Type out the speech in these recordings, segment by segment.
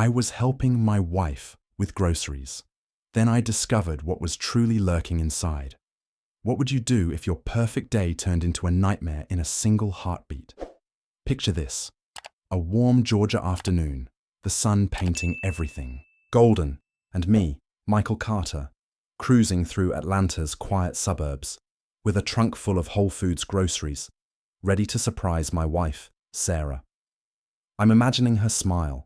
I was helping my wife with groceries. Then I discovered what was truly lurking inside. What would you do if your perfect day turned into a nightmare in a single heartbeat? Picture this. A warm Georgia afternoon, the sun painting everything golden, and me, Michael Carter, cruising through Atlanta's quiet suburbs with a trunk full of Whole Foods groceries, ready to surprise my wife, Sarah. I'm imagining her smile,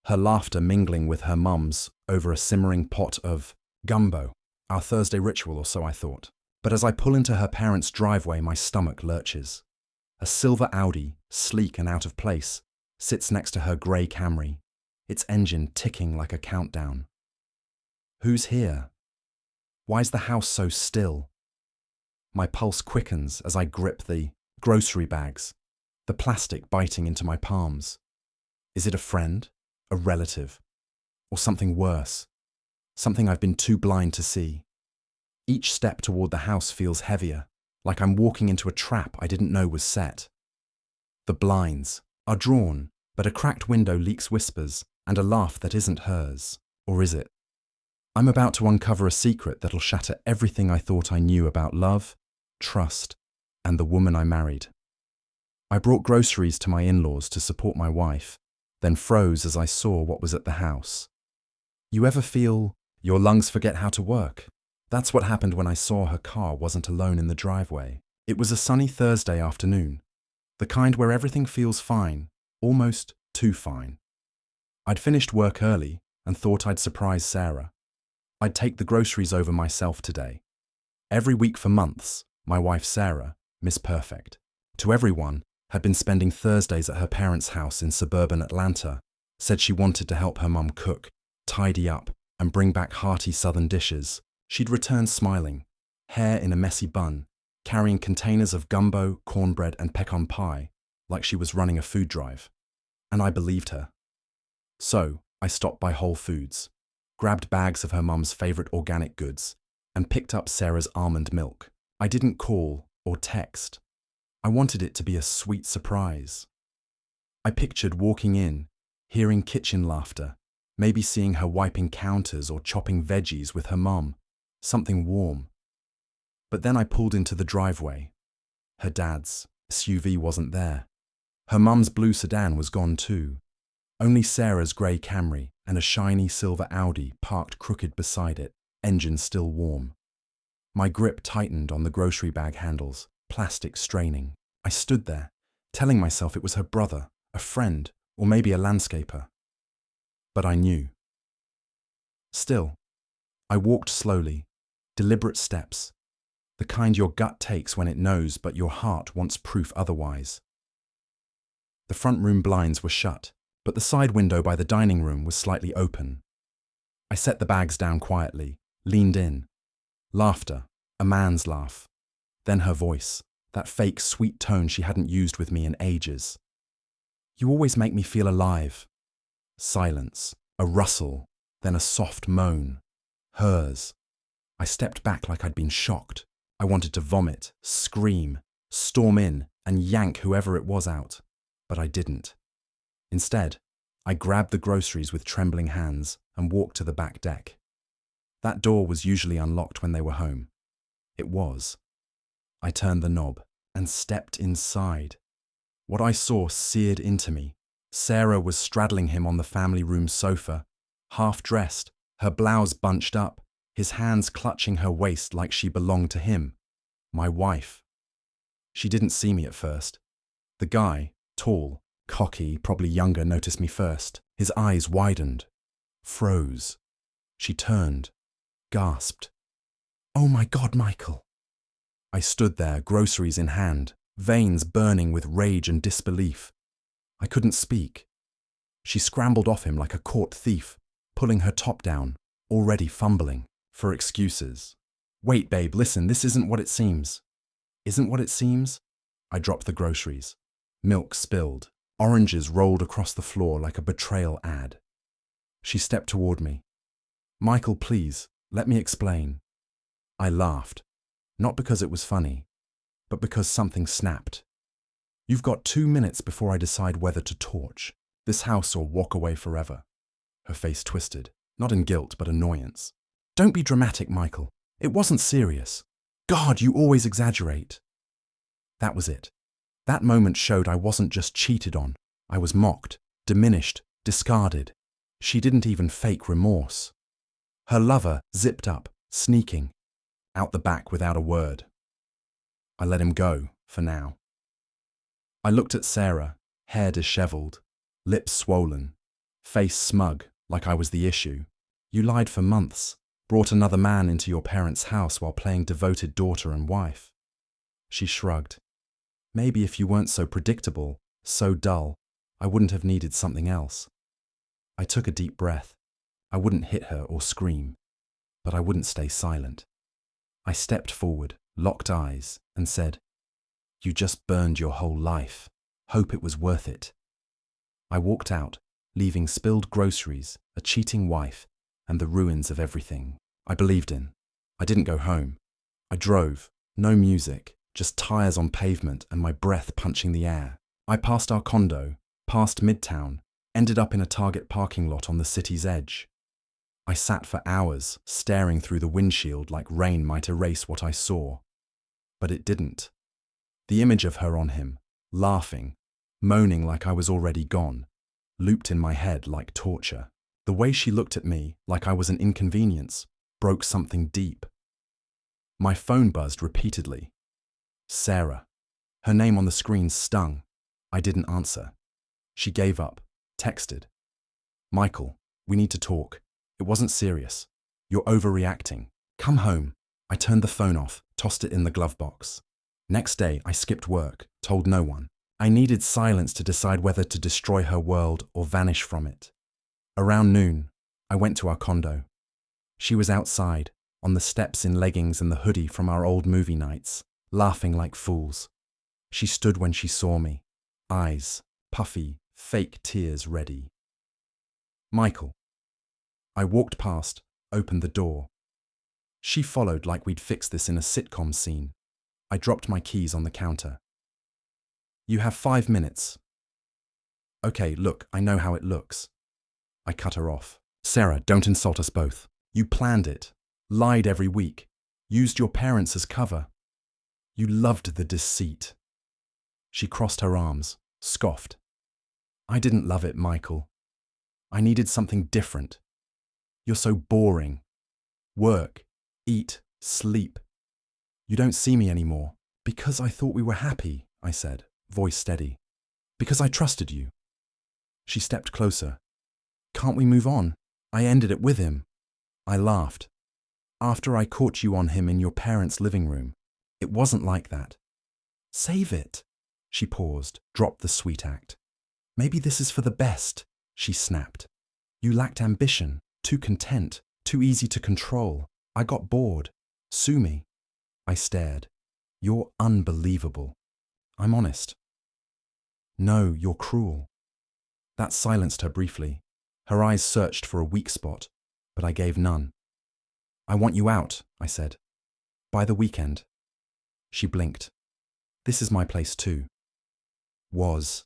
her laughter mingling with her mum's over a simmering pot of gumbo, our Thursday ritual, or so I thought. But as I pull into her parents' driveway, my stomach lurches. A silver Audi, sleek and out of place, sits next to her grey Camry, its engine ticking like a countdown. Who's here? Why's the house so still? My pulse quickens as I grip the grocery bags, the plastic biting into my palms. Is it a friend, a relative, or something worse? Something I've been too blind to see. Each step toward the house feels heavier, like I'm walking into a trap I didn't know was set. The blinds are drawn, but a cracked window leaks whispers and a laugh that isn't hers. Or is it? I'm about to uncover a secret that'll shatter everything I thought I knew about love, trust, and the woman I married. I brought groceries to my in-laws to support my wife, then froze as I saw what was at the house. You ever feel your lungs forget how to work? That's what happened when I saw her car wasn't alone in the driveway. It was a sunny Thursday afternoon, the kind where everything feels fine, almost too fine. I'd finished work early and thought I'd surprise Sarah. I'd take the groceries over myself today. Every week for months, my wife Sarah, Miss Perfect, to everyone, had been spending Thursdays at her parents' house in suburban Atlanta, said she wanted to help her mum cook, tidy up, and bring back hearty southern dishes. She'd return smiling, hair in a messy bun, carrying containers of gumbo, cornbread, and pecan pie, like she was running a food drive. And I believed her. So, I stopped by Whole Foods, grabbed bags of her mum's favourite organic goods, and picked up Sarah's almond milk. I didn't call or text. I wanted it to be a sweet surprise. I pictured walking in, hearing kitchen laughter, maybe seeing her wiping counters or chopping veggies with her mum, something warm. But then I pulled into the driveway. Her dad's SUV wasn't there. Her mum's blue sedan was gone too. Only Sarah's grey Camry and a shiny silver Audi parked crooked beside it, engine still warm. My grip tightened on the grocery bag handles, plastic straining. I stood there, telling myself it was her brother, a friend, or maybe a landscaper. But I knew. Still, I walked slowly, deliberate steps, the kind your gut takes when it knows but your heart wants proof otherwise. The front room blinds were shut, but the side window by the dining room was slightly open. I set the bags down quietly, leaned in. Laughter, a man's laugh. Then her voice, that fake sweet tone she hadn't used with me in ages. You always make me feel alive. Silence, a rustle, then a soft moan. Hers. I stepped back like I'd been shocked. I wanted to vomit, scream, storm in, and yank whoever it was out. But I didn't. Instead, I grabbed the groceries with trembling hands and walked to the back deck. That door was usually unlocked when they were home. It was. I turned the knob and stepped inside. What I saw seared into me. Sarah was straddling him on the family room sofa, half-dressed, her blouse bunched up, his hands clutching her waist like she belonged to him, my wife. She didn't see me at first. The guy, tall, cocky, probably younger, noticed me first. His eyes widened, froze. She turned, gasped. "Oh my God, Michael." I stood there, groceries in hand, veins burning with rage and disbelief. I couldn't speak. She scrambled off him like a caught thief, pulling her top down, already fumbling for excuses. "Wait, babe, listen, this isn't what it seems." "Isn't what it seems?" I dropped the groceries. Milk spilled. Oranges rolled across the floor like a betrayal ad. She stepped toward me. "Michael, please, let me explain." I laughed, not because it was funny, but because something snapped. "You've got 2 minutes before I decide whether to torch this house or walk away forever." Her face twisted, not in guilt but annoyance. Don't be dramatic, Michael. It wasn't serious. God, you always exaggerate. That was it. That moment showed I wasn't just cheated on. I was mocked, diminished, discarded. She didn't even fake remorse. Her lover zipped up, sneaking, out the back without a word. I let him go, for now. I looked at Sarah, hair disheveled, lips swollen, face smug, like I was the issue. You lied for months, brought another man into your parents' house while playing devoted daughter and wife. She shrugged. Maybe if you weren't so predictable, so dull, I wouldn't have needed something else. I took a deep breath. I wouldn't hit her or scream, but I wouldn't stay silent. I stepped forward, locked eyes, and said, "You just burned your whole life. Hope it was worth it." I walked out, leaving spilled groceries, a cheating wife, and the ruins of everything I believed in. I didn't go home. I drove, no music, just tires on pavement and my breath punching the air. I passed our condo, past Midtown, ended up in a Target parking lot on the city's edge. I sat for hours, staring through the windshield like rain might erase what I saw. But it didn't. The image of her on him, laughing, moaning like I was already gone, looped in my head like torture. The way she looked at me, like I was an inconvenience, broke something deep. My phone buzzed repeatedly. Sarah. Her name on the screen stung. I didn't answer. She gave up, texted. "Michael, we need to talk. It wasn't serious. You're overreacting. Come home." I turned the phone off, tossed it in the glove box. Next day, I skipped work, told no one. I needed silence to decide whether to destroy her world or vanish from it. Around noon, I went to our condo. She was outside, on the steps in leggings and the hoodie from our old movie nights, laughing like fools. She stood when she saw me, eyes, puffy, fake tears ready. "Michael." I walked past, opened the door. She followed like we'd fixed this in a sitcom scene. I dropped my keys on the counter. "You have 5 minutes." "Okay, look, I know how it looks." I cut her off. "Sarah, don't insult us both. You planned it, lied every week, used your parents as cover. You loved the deceit." She crossed her arms, scoffed. "I didn't love it, Michael. I needed something different. You're so boring. Work, eat, sleep. You don't see me anymore." "Because I thought we were happy," I said, voice steady. "Because I trusted you." She stepped closer. "Can't we move on? I ended it with him." I laughed. "After I caught you on him in your parents' living room. It wasn't like that." "Save it." She paused, dropped the sweet act. "Maybe this is for the best," she snapped. "You lacked ambition, too content, too easy to control. I got bored. Sue me." I stared. "You're unbelievable." "I'm honest." "No, you're cruel." That silenced her briefly. Her eyes searched for a weak spot, but I gave none. "I want you out," I said. "By the weekend." She blinked. "This is my place too." "Was."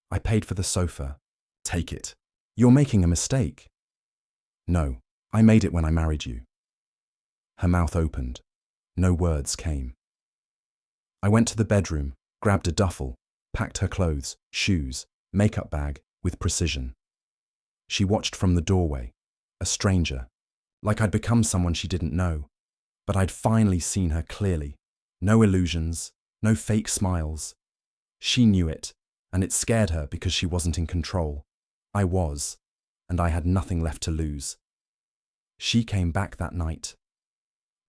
"I paid for the sofa." "Take it." "You're making a mistake." "No, I made it when I married you." Her mouth opened. No words came. I went to the bedroom, grabbed a duffel, packed her clothes, shoes, makeup bag with precision. She watched from the doorway, a stranger, like I'd become someone she didn't know, but I'd finally seen her clearly. No illusions, no fake smiles. She knew it, and it scared her because she wasn't in control. I was, and I had nothing left to lose. She came back that night.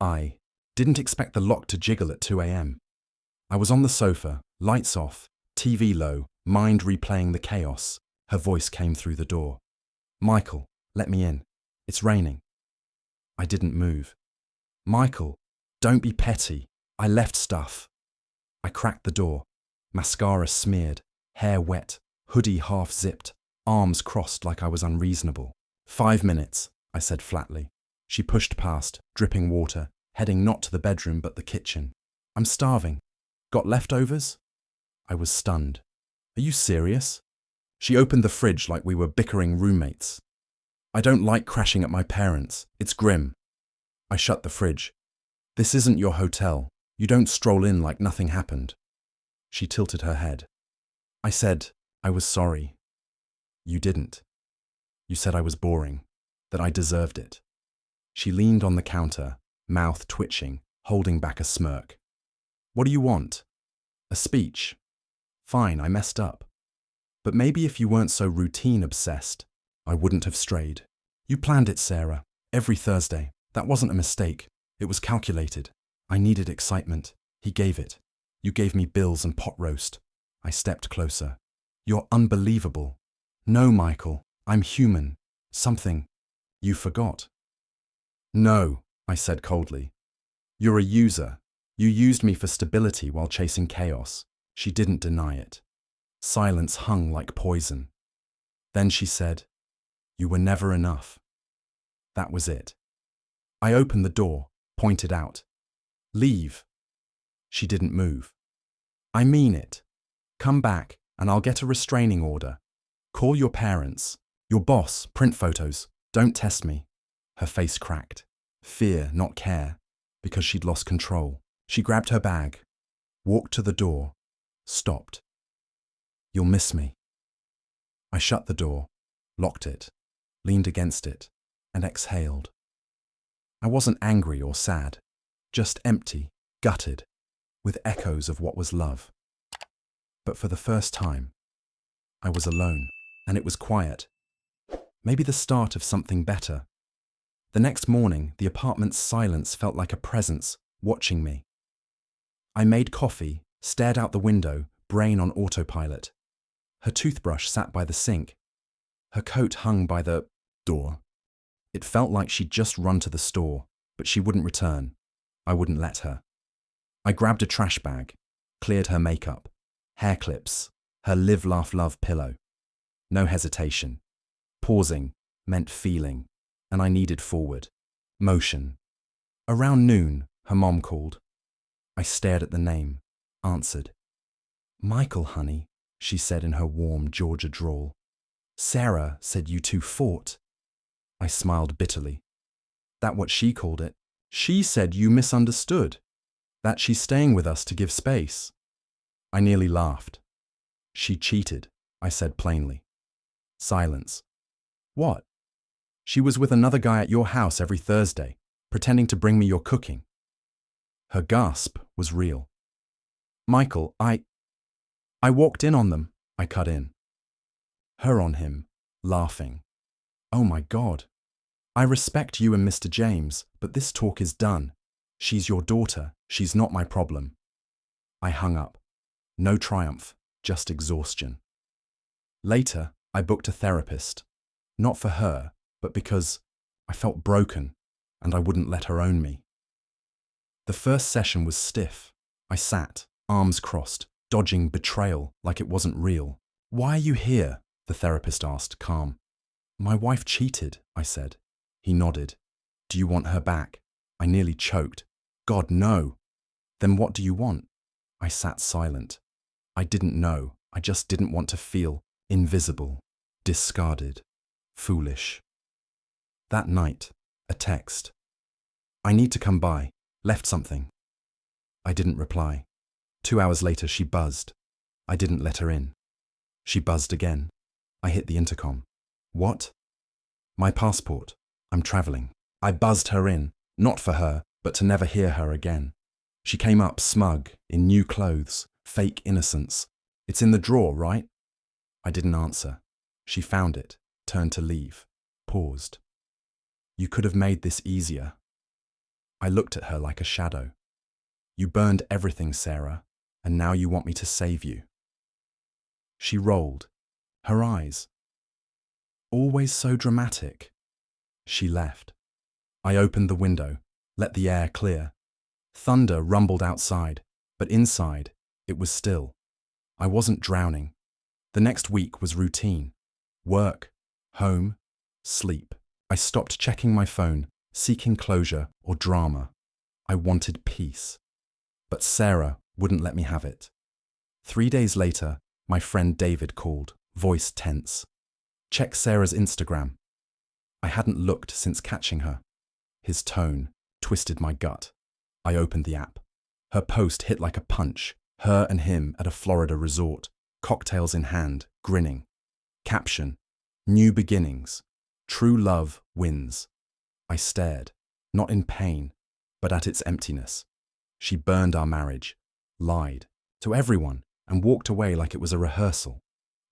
I didn't expect the lock to jiggle at 2 a.m. I was on the sofa, lights off, TV low, mind replaying the chaos. Her voice came through the door. "Michael, let me in. It's raining." I didn't move. "Michael, don't be petty. I left stuff." I cracked the door. Mascara smeared, hair wet, hoodie half zipped, arms crossed like I was unreasonable. 5 minutes, I said flatly. She pushed past, dripping water, heading not to the bedroom but the kitchen. "I'm starving. Got leftovers?" I was stunned. "Are you serious?" She opened the fridge like we were bickering roommates. I don't like crashing at my parents'. It's grim. I shut the fridge. This isn't your hotel. You don't stroll in like nothing happened. She tilted her head. I said, I was sorry. You didn't. You said I was boring, that I deserved it. She leaned on the counter, mouth twitching, holding back a smirk. What do you want? A speech? Fine, I messed up. But maybe if you weren't so routine-obsessed, I wouldn't have strayed. You planned it, Sarah, every Thursday. That wasn't a mistake. It was calculated. I needed excitement. He gave it. You gave me bills and pot roast. I stepped closer. You're unbelievable. No, Michael, I'm human. Something. You forgot. No, I said coldly. You're a user. You used me for stability while chasing chaos. She didn't deny it. Silence hung like poison. Then she said, you were never enough. That was it. I opened the door, pointed out. Leave. She didn't move. I mean it. Come back, and I'll get a restraining order. Call your parents. Your boss, print photos. Don't test me. Her face cracked. Fear, not care, because she'd lost control. She grabbed her bag, walked to the door, stopped. You'll miss me. I shut the door, locked it, leaned against it, and exhaled. I wasn't angry or sad, just empty, gutted, with echoes of what was love. But for the first time, I was alone, and it was quiet. Maybe the start of something better. The next morning, the apartment's silence felt like a presence watching me. I made coffee, stared out the window, brain on autopilot. Her toothbrush sat by the sink. Her coat hung by the door. It felt like she'd just run to the store, but she wouldn't return. I wouldn't let her. I grabbed a trash bag, cleared her makeup, hair clips, her live, laugh, love pillow. No hesitation. Pausing meant feeling, and I needed forward. Motion. Around noon, her mom called. I stared at the name, answered. Michael, honey, she said in her warm Georgia drawl. Sarah said you two fought. I smiled bitterly. That what she called it? She said you misunderstood. That she's staying with us to give space. I nearly laughed. She cheated, I said plainly. Silence. What? She was with another guy at your house every Thursday, pretending to bring me your cooking. Her gasp was real. Michael, I walked in on them, I cut in. Her on him, laughing. Oh my God. I respect you and Mr. James, but this talk is done. She's your daughter, she's not my problem. I hung up. No triumph, just exhaustion. Later, I booked a therapist. Not for her, but because I felt broken, and I wouldn't let her own me. The first session was stiff. I sat, arms crossed, dodging betrayal like it wasn't real. Why are you here? The therapist asked, calm. My wife cheated, I said. He nodded. Do you want her back? I nearly choked. God, no. Then what do you want? I sat silent. I didn't know. I just didn't want to feel invisible, discarded, foolish. That night, a text. I need to come by. Left something. I didn't reply. 2 hours later, she buzzed. I didn't let her in. She buzzed again. I hit the intercom. What? My passport. I'm traveling. I buzzed her in, not for her, but to never hear her again. She came up smug, in new clothes, fake innocence. It's in the drawer, right? I didn't answer. She found it, turned to leave, paused. You could have made this easier. I looked at her like a shadow. You burned everything, Sarah, and now you want me to save you. She rolled, her eyes. Always so dramatic. She left. I opened the window, let the air clear. Thunder rumbled outside, but inside, it was still. I wasn't drowning. The next week was routine. Work, home, sleep. I stopped checking my phone, seeking closure or drama. I wanted peace. But Sarah wouldn't let me have it. 3 days later, my friend David called, voice tense. Check Sarah's Instagram. I hadn't looked since catching her. His tone twisted my gut. I opened the app. Her post hit like a punch. Her and him at a Florida resort, cocktails in hand, grinning. Caption: New beginnings. True love wins. I stared, not in pain, but at its emptiness. She burned our marriage, lied, to everyone, and walked away like it was a rehearsal.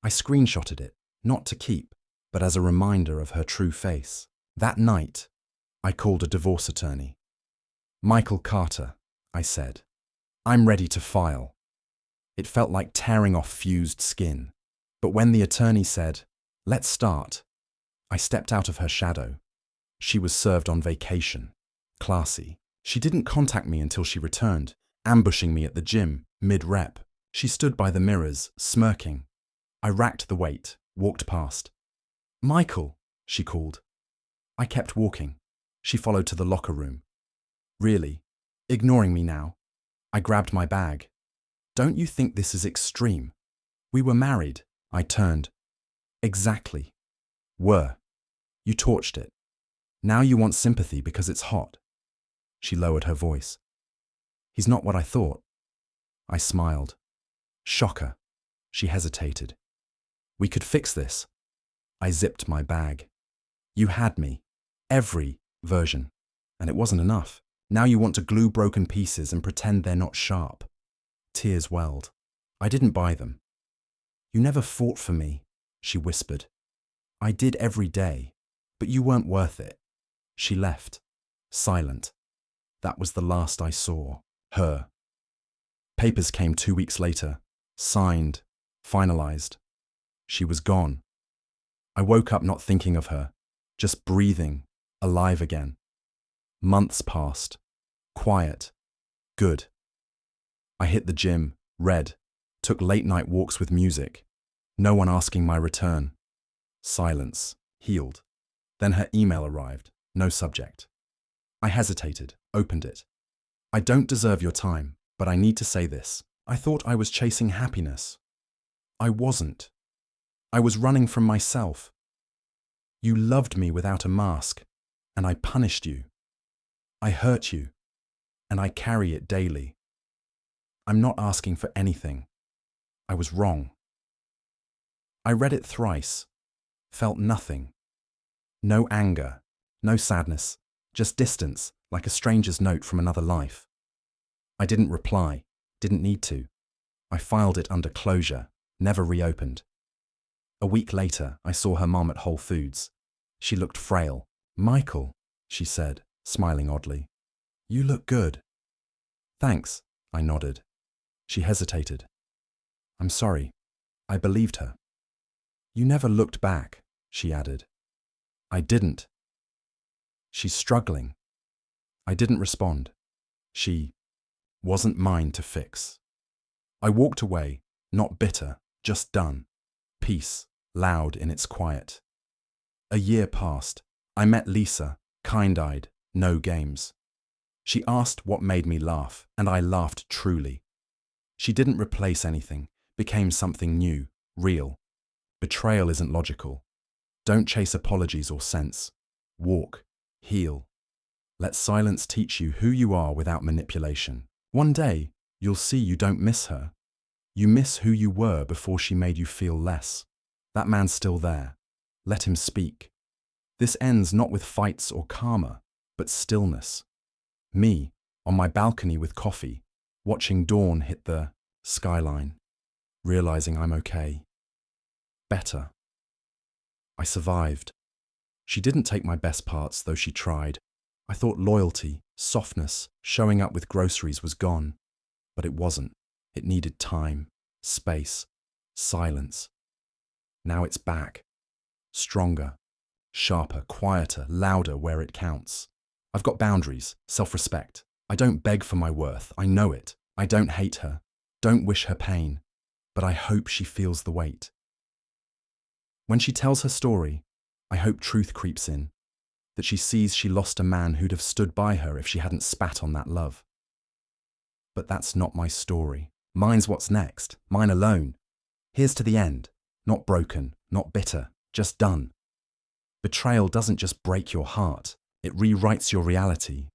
I screenshotted it, not to keep, but as a reminder of her true face. That night, I called a divorce attorney. "Michael Carter," I said. "I'm ready to file." It felt like tearing off fused skin. But when the attorney said, "Let's start," I stepped out of her shadow. She was served on vacation. Classy. She didn't contact me until she returned, ambushing me at the gym, mid-rep. She stood by the mirrors, smirking. I racked the weight, walked past. "Michael," she called. I kept walking. She followed to the locker room. Really? Ignoring me now? I grabbed my bag. "Don't you think this is extreme? We were married." I turned. "Exactly. Were. You torched it. Now you want sympathy because it's hot." She lowered her voice. "He's not what I thought." I smiled. "Shocker." She hesitated. "We could fix this." I zipped my bag. "You had me. Every version. And it wasn't enough. Now you want to glue broken pieces and pretend they're not sharp." Tears welled. I didn't buy them. "You never fought for me," she whispered. "I did every day, but you weren't worth it." She left, silent. That was the last I saw. Her. Papers came 2 weeks later, signed, finalized. She was gone. I woke up not thinking of her, just breathing, alive again. Months passed. Quiet. Good. I hit the gym, read, took late-night walks with music. No one asking my return. Silence. Healed. Then her email arrived. No subject. I hesitated, opened it. "I don't deserve your time, but I need to say this. I thought I was chasing happiness. I wasn't. I was running from myself. You loved me without a mask, and I punished you. I hurt you, and I carry it daily. I'm not asking for anything. I was wrong." I read it thrice, felt nothing. No anger, no sadness, just distance, like a stranger's note from another life. I didn't reply, didn't need to. I filed it under closure, never reopened. A week later, I saw her mom at Whole Foods. She looked frail. "Michael," she said, smiling oddly. "You look good." "Thanks," I nodded. She hesitated. "I'm sorry." I believed her. "You never looked back," she added. I didn't. "She's struggling." I didn't respond. She wasn't mine to fix. I walked away, not bitter, just done. Peace, loud in its quiet. A year passed. I met Lisa, kind-eyed, no games. She asked what made me laugh, and I laughed truly. She didn't replace anything, became something new, real. Betrayal isn't logical. Don't chase apologies or sense. Walk, heal. Let silence teach you who you are without manipulation. One day, you'll see you don't miss her. You miss who you were before she made you feel less. That man's still there. Let him speak. This ends not with fights or karma, but stillness. Me, on my balcony with coffee, watching dawn hit the skyline, realizing I'm okay. Better. I survived. She didn't take my best parts, though she tried. I thought loyalty, softness, showing up with groceries was gone. But it wasn't. It needed time, space, silence. Now it's back. Stronger, sharper, quieter, louder where it counts. I've got boundaries, self-respect. I don't beg for my worth. I know it. I don't hate her. Don't wish her pain. But I hope she feels the weight. When she tells her story, I hope truth creeps in. That she sees she lost a man who'd have stood by her if she hadn't spat on that love. But that's not my story. Mine's what's next. Mine alone. Here's to the end. Not broken, not bitter, just done. Betrayal doesn't just break your heart, it rewrites your reality,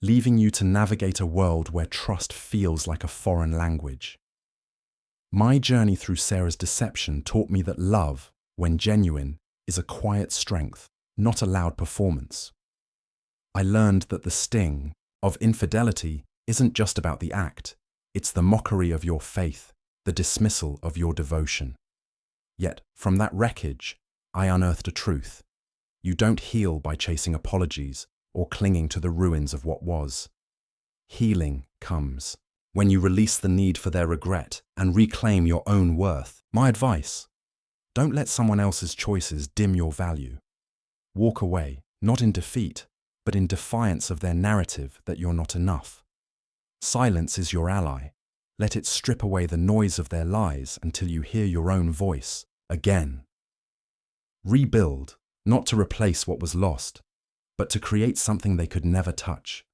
leaving you to navigate a world where trust feels like a foreign language. My journey through Sarah's deception taught me that love, when genuine, is a quiet strength, not a loud performance. I learned that the sting of infidelity isn't just about the act, it's the mockery of your faith, the dismissal of your devotion. Yet, from that wreckage, I unearthed a truth. You don't heal by chasing apologies or clinging to the ruins of what was. Healing comes when you release the need for their regret and reclaim your own worth. My advice: don't let someone else's choices dim your value. Walk away, not in defeat, but in defiance of their narrative that you're not enough. Silence is your ally. Let it strip away the noise of their lies until you hear your own voice again. Rebuild, not to replace what was lost, but to create something they could never touch.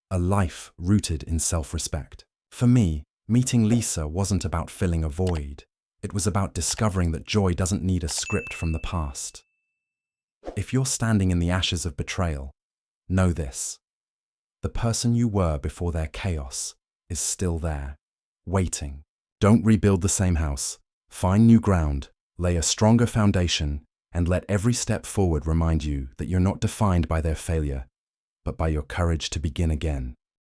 A life rooted in self-respect. For me, meeting Lisa wasn't about filling a void. It was about discovering that joy doesn't need a script from the past. If you're standing in the ashes of betrayal, know this: the person you were before their chaos is still there, waiting. Don't rebuild the same house. Find new ground, lay a stronger foundation, and let every step forward remind you that you're not defined by their failure, but by your courage to begin again.